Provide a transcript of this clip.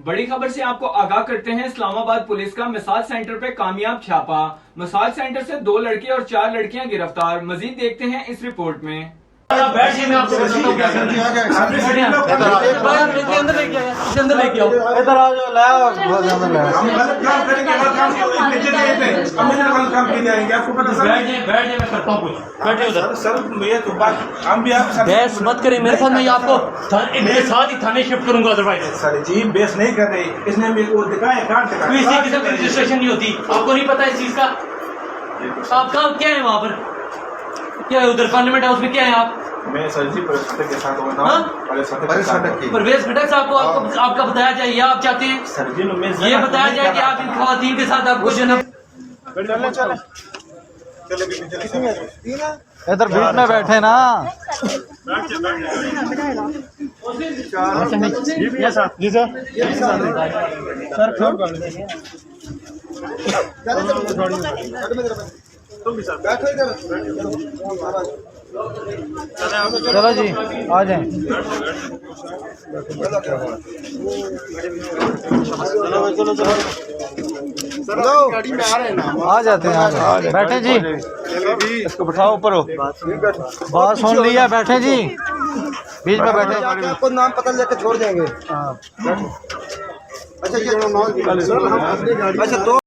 बड़ी खबर से आपको आगाह करते हैं। इस्लामाबाद पुलिस का मसाज सेंटर पे कामयाब छापा। मसाज सेंटर से 2 लड़के और 4 लड़कियां गिरफ्तार। मजीद देखते हैं इस रिपोर्ट में। बैठिए, मैं आपको बताता हूँ क्या करना है। अंदर लेके आया, अंदर लेके आओ। इधर आ जाओ, लाओ बहुत ज्यादा लाओ। बैठ जाए, मैं करता हूँ कुछ। बैठे उधर। सर ये तो बात हम भी आप बहस मत करें मेरे साथ, मैं आपको मेरे साथ ही थाने शिफ्ट करूंगा। अदरवाइज सर जी बेस नहीं कर रहे, इसने मेरे को दिखाया कार्ड दिखाया। किसी किस्म की रजिस्ट्रेशन नहीं होती, आपको नहीं पता इस चीज का। आप कहाँ क्या है वहाँ पर, क्या है उधर पार्लियामेंट हाउस में, क्या है आप? मैं सर जी परवेज खटक के साथ होता हूँ। परवेज खटक साहब को आपका बताया जाए, या आप चाहते हैं सर जी ये बताया जाए कि आप इन खवातीन के साथ आपको जन्म। इधर बीच में बैठे ना। जी सर, चलो जी आ जाए। आ जाते हैं, बैठे जी। इसको बिठाओ ऊपर हो। बात सुन लिया, बैठे जी बीच में बैठे। आपको नाम पता लेके छोड़ देंगे। अच्छा ये अच्छा तो